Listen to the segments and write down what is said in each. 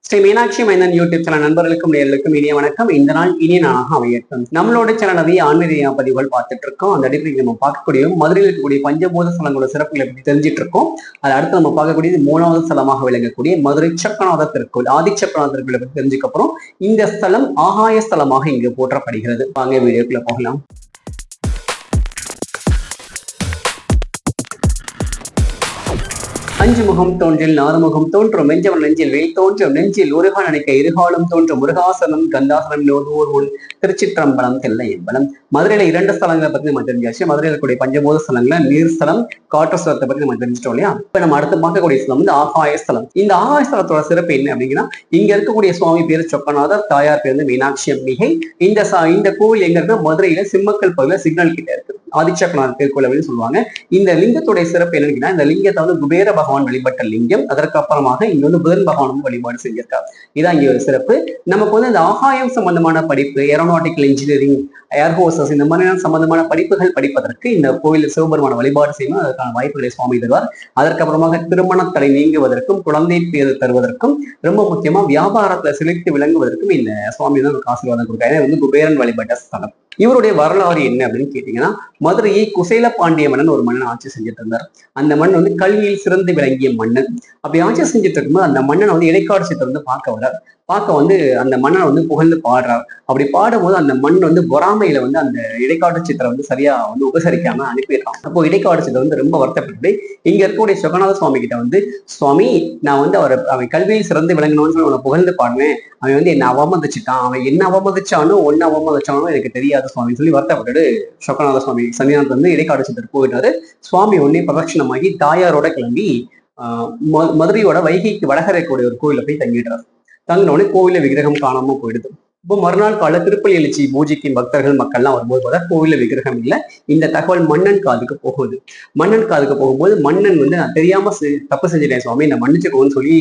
ஸ்ரீ மீனாட்சி மைந்தன் YouTube channel நண்பர்களுக்கும் நேர்களுக்கும் இனிய வணக்கம். இந்த நாள் இனிய நாளாக அமையட்டும். நம்மளோட சேனல் நிறைய ஆன்மீக பதிவுகள் பார்த்துட்டு இருக்கோம். அந்த அடிப்படையில் நம்ம பார்க்கக்கூடிய மதுரையில் இருக்கக்கூடிய பஞ்சபூத ஸ்தலங்களோட சிறப்புகளை பற்றி தெரிஞ்சிட்டு இருக்கோம். அது அடுத்து நம்ம பார்க்கக்கூடியது 3வது ஸ்தலமாக விளங்கக்கூடிய மதுரை சக்கரநாத திருக்கோவில், ஆதி சக்கரநாத திருக்கோவிலை பற்றி தெரிஞ்சுக்க அப்புறம் இந்த ஸ்தலம் ஆகாய ஸ்தலமாக இங்கு போற்றப்படுகிறது. வாங்க வீடியோக்குள்ள போகலாம். அஞ்சு முகம் தோன்றில் நாறுமுகம் தோன்றும் மெஞ்சவன் நெஞ்சில் வேல் தோன்றும் நெஞ்சில் உருகா நினைக்க இருகாலம் தோன்றும் முருகாசனம் கந்தாசனம் உன் திருச்சிற்றம்பலம் தெல்லை என்பனம். மதுரையில 2 ஸ்தலங்களை பத்தி நம்ம தெரிஞ்சாச்சு. மதுரையில் இருக்கக்கூடிய பஞ்சபூத ஸ்தலங்களை நீர் ஸ்தலம், காற்று ஸ்தலத்தை பத்தி நம்ம தெரிஞ்சிட்டோம் இல்லையா? இப்ப நம்ம அடுத்து பார்க்கக்கூடிய ஸ்தலம் வந்து ஆகாய ஸ்தலம். இந்த ஆகாய ஸ்தலத்தோட சிறப்பு என்ன அப்படின்னா, இங்க இருக்கக்கூடிய சுவாமி பேரு சொக்கநாதர், தாயார் பேர் வந்து மீனாட்சி அம்பிகை. இந்த கோவில் எங்க இருக்கு? மதுரையில சிம்மக்கல் பகுதியில சிக்னல் கிட்ட இருக்கு. ஆதிச்சக்கரநாதர் திருக்கோவில் அப்படின்னு சொல்லுவாங்க. இந்த லிங்கத்துடைய சிறப்பு என்னன்னா, இந்த லிங்கத்தை வந்து குபேர பகவான் வழிபட்ட லிங்கம். அதற்கு அப்புறமாக இங்க வந்து புதன் பகவான் வந்து வழிபாடு செஞ்சிருக்காரு. இதான் இங்க ஒரு சிறப்பு. நமக்கு வந்து இந்த ஆகாயம் சம்பந்தமான படிப்பு, ஏரோநாட்டிக்கல் இன்ஜினியரிங், ஏர்ஹோசஸ் இந்த மாதிரியான சம்பந்தமான படிப்புகள் படிப்பதற்கு இந்த கோயில் சிவபெருமான வழிபாடு செய்யணும். அதற்கான வாய்ப்புகளை சுவாமி தருவார். அதற்கு அப்புறமாக திருமண தடை நீங்குவதற்கும், குழந்தை பேர் தருவதற்கும், ரொம்ப முக்கியமா வியாபாரத்துல செழித்து விளங்குவதற்கும் இந்த சுவாமி தான் ஆசீர்வாதம் கொடுக்காரு. வந்து குபேரன் வழிபட்ட ஸ்தலம். இவருடைய வரலாறு என்ன அப்படின்னு கேட்டீங்கன்னா, மதுரையை குசேல பாண்டிய மன்னன் ஒரு மன்னன் ஆட்சி செஞ்சுட்டு இருந்தார். அந்த மன்னன் வந்து கல்வியில் சிறந்து விளங்கிய மன்னன். அப்படி ஆட்சி செஞ்சுட்டு இருக்கும்போது அந்த மன்னனை வந்து இடைக்காடு சித்தர் வந்து பார்க்க வர்றார். பார்க்க வந்து அந்த மன்னனை வந்து புகழ்ந்து பாடுறார். அப்படி பாடும்போது அந்த மண் வந்து பொறாமையில வந்து அந்த இடைக்காடு சித்தரை வந்து சரியா வந்து உபசரிக்காம அனுப்பிடுறான். அப்போ இடைக்காடு சித்தர் வந்து ரொம்ப வருத்தப்பட்டு இங்க இருக்கக்கூடிய சொக்கநாத சுவாமி கிட்ட வந்து, சுவாமி நான் வந்து அவன் கல்வியில் சிறந்து விளங்கணும்னு சொல்லி அவனை புகழ்ந்து பாடுவேன். அவன் வந்து என்ன அவமதிச்சுட்டான். அவன் என்ன அவமதிச்சானோ ஒன்னு அவமதிச்சானோ எனக்கு தெரியாது சுவாமின்னு சொல்லி வருத்தப்பட்டு சொக்கநாத சுவாமி சன்னிதானத்துல வந்து இடைக்காடு சித்தர் போயிட்டாரு. சுவாமி ஒன்னே பிரதட்சணமாகி தாயாரோட கிளம்பி மதுரையோட வைகைக்கு வடகரை கூடிய ஒரு கோயில போய் தங்கிடுறாரு. தங்கினோடனே கோவில விக்கிரகம் காணாம போயிடுது. இப்போ மறுநாள் கால திருப்பலி எழுச்சி பூஜைக்கு பக்தர்கள் மக்கள்லாம் வரும்போது பார்த்தா கோவில விக்கிரகம் இல்லை. இந்த தகவல் மன்னன் காதுக்கு போகுது. மன்னன் காதுக்கு போகும்போது மன்னன் வந்து நான் தெரியாம தப்பு செஞ்சுட்டேன் சுவாமி, நான் மன்னிச்சுக்கோன்னு சொல்லி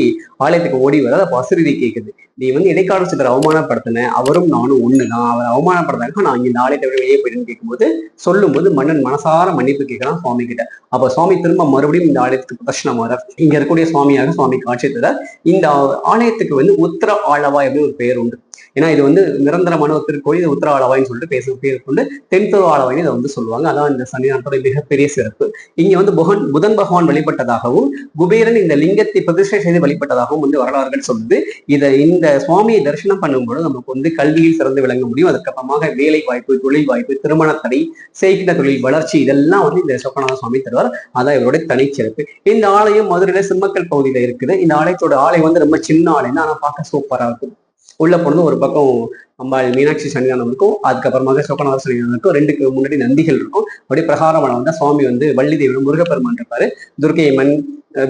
ஆலயத்துக்கு ஓடி வர அப்ப அசுரதி கேட்குது. நீ வந்து இடைக்காடு சித்தரை அவமானப்படுத்தின, அவரும் நானும் ஒண்ணுதான், அவர் அவமானப்படுத்தாங்க நான் இந்த ஆலயத்தை விட வெளியே போயிடுன்னு கேட்கும்போது சொல்லும்போது மன்னன் மனசார மன்னிப்பு கேட்கலாம் சுவாமி கிட்ட. அப்ப சுவாமி திரும்ப மறுபடியும் இந்த ஆலயத்துக்கு பிரதர்ஷனம் வர இங்க இருக்கக்கூடிய சுவாமியாக சுவாமி காட்சி தர. இந்த ஆலயத்துக்கு வந்து உத்தர ஆளவாய் அப்படின்னு ஒரு பெயர் உண்டு. ஏன்னா இது வந்து நிரந்தரமான ஒரு திருக்கோயில். இது உத்தர ஆளவாய்ன்னு சொல்லிட்டு பேர் கொண்டு தென்தொரு ஆளவாய்னு இதை வந்து சொல்லுவாங்க. அதான் இந்த சன்னிதானத்தோட மிகப்பெரிய சிறப்பு. இங்க வந்து புதன் பகவான் வழிபட்டதாகவும் குபேரன் இந்த லிங்கத்தை பிரதிஷ்டை செய்து வழிபட்டதாகவும் வந்து வரலாறுகள் சொல்லுது. இந்த சுவாமியை தரிசனம் பண்ணும்போது நமக்கு வந்து கல்வியில் சிறந்து விளங்க முடியும். அதுக்கப்புறமாக வேலை வாய்ப்பு, தொழில் வாய்ப்பு, திருமண தடை, செய்கின்ற தொழில் வளர்ச்சி, இதெல்லாம் வந்து இந்த சொக்கநாத சுவாமி தருவார். அதான் இவருடைய தனிச்சிறப்பு. இந்த ஆலயம் மதுரையில சிம்மக்கல் பகுதியில இருக்குது. இந்த ஆலயத்தோட ஆலயம் வந்து ரொம்ப சின்ன ஆலயம் தான், ஆனா பார்க்க சூப்பரா இருக்கும். உள்ள போனது ஒரு பக்கம் அம்பாள் மீனாட்சி சன்னிதானம் இருக்கும். அதுக்கப்புறமாக சொக்கநாத சன்னிதானம் இருக்கும். 2க்கு முன்னாடி நந்திகள் இருக்கும். அப்படியே பிரகாரமான வந்து சுவாமி வந்து வள்ளி தேவி முருகப்பெருமான் இருப்பாரு, துர்க்கையம்மன்,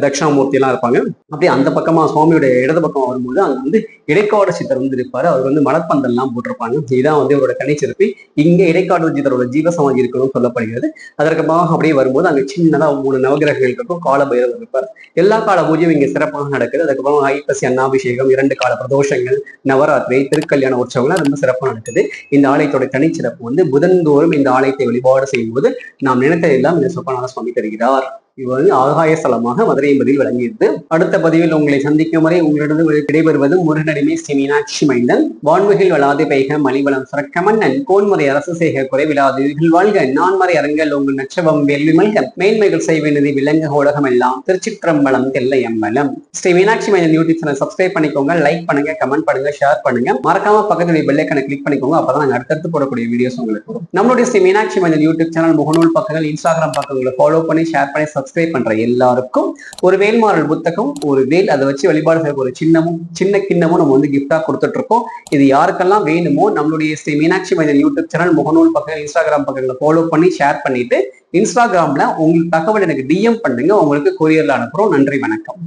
தட்சிணாமூர்த்தி எல்லாம் இருப்பாங்க. அப்படியே அந்த பக்கமா சுவாமியோட இடது பக்கம் வரும்போது அங்க வந்து இடைக்காடு சித்தர் வந்து இருப்பாரு. அவர் வந்து மலர்பந்தல் எல்லாம் போட்டிருப்பாங்க. இதுதான் வந்து அவரோட தனிச்சிறப்பு. இங்க இடைக்காடு சித்தரோட ஜீவசமாதி இருக்கணும்னு சொல்லப்படுகிறது. அதற்கமாக அப்படியே வரும்போது அங்க சின்னதா 3 நவகிரகங்கள் இருக்கும். கால பைரவர் இருப்பார். எல்லா கால பூஜையும் இங்க சிறப்பாக நடக்குது. அதுக்கப்புறம் ஐப்பசி அன்னாபிஷேகம், 2 கால பிரதோஷங்கள், நவராத்திரி, திருக்கல்யாண உற்சவங்கள்லாம் ரொம்ப சிறப்பாக நடக்குது. இந்த ஆலயத்தோட தனிச்சிறப்பு வந்து புதன்தோறும் இந்த ஆலயத்தை வழிபாடு செய்யும் போது நாம் நினைத்ததெல்லாம் இந்த சொக்கநாத சுவாமி தருகிறார். இவர் வந்து ஆகாய ஸ்தலமாக மதுரை என்பதில் விளங்கியது. அடுத்த பதிவில் உங்களை சந்திக்கும் வரை உங்களிடம் விடைபெறுவது முருகனடிமை ஸ்ரீ மீனாட்சி மைந்தன். வான்முகில் வளாது பெய்க மலிவளம் சுரக்க மன்னன் கோன்முறை அரசு செய்க குறைவிலாது வாழ்க. நான்மறை அரங்கல் உங்கள் நச்சவம் வேள்வி மல்க மேன்மைகள் செய்வேனது விலங்கு உலகம் எல்லாம் திருச்சிற்றம்பலம் தெல்லை அம்பலம். ஸ்ரீ மீனாட்சி மைந்தன் யூடியூப் சேனல் சப்ஸ்கிரைப் பண்ணிக்கோங்க, லைக் பண்ணுங்க, கமெண்ட் பண்ணுங்க, ஷேர் பண்ணுங்க. மறக்காம பக்கத்துடைய பெல் ஐகானை கிளிக் பண்ணிக்கோங்க. அப்பதான் நாங்க அடுத்தடுத்து போடக்கூடிய வீடியோஸ் உங்களுக்கு வரும். நம்மளுடைய ஸ்ரீ மீனாட்சி மைந்தன் யூடியூப் சேனல் முகநூல் பக்கங்கள், இன்ஸ்டாகிராம் பக்கங்களை ஃபாலோ பண்ணி ஷேர் பண்ணி சப்ஸ்கிரைப் பண்ற எல்லாருக்கும் ஒரு வேல்மாறல் புத்தகம், ஒரு வேல், அதை வச்சு வழிபாடு செய்ய ஒரு சின்ன கிண்ணமும் நம்ம வந்து கிஃப்டா கொடுத்துட்டு இருக்கோம். இது யாருக்கெல்லாம் வேணுமோ நம்மளுடைய ஸ்ரீ மீனாட்சி மைந்தன் யூடியூப் சேனல் முகநூல் பக்கம், இன்ஸ்டாகிராம் பக்கங்களை ஃபாலோ பண்ணி ஷேர் பண்ணிட்டு இன்ஸ்டாகிராம்ல உங்களுக்கு தகவல் எனக்கு டிஎம் பண்ணுங்க. உங்களுக்கு கொரியர்ல அனுப்புறோம். நன்றி, வணக்கம்.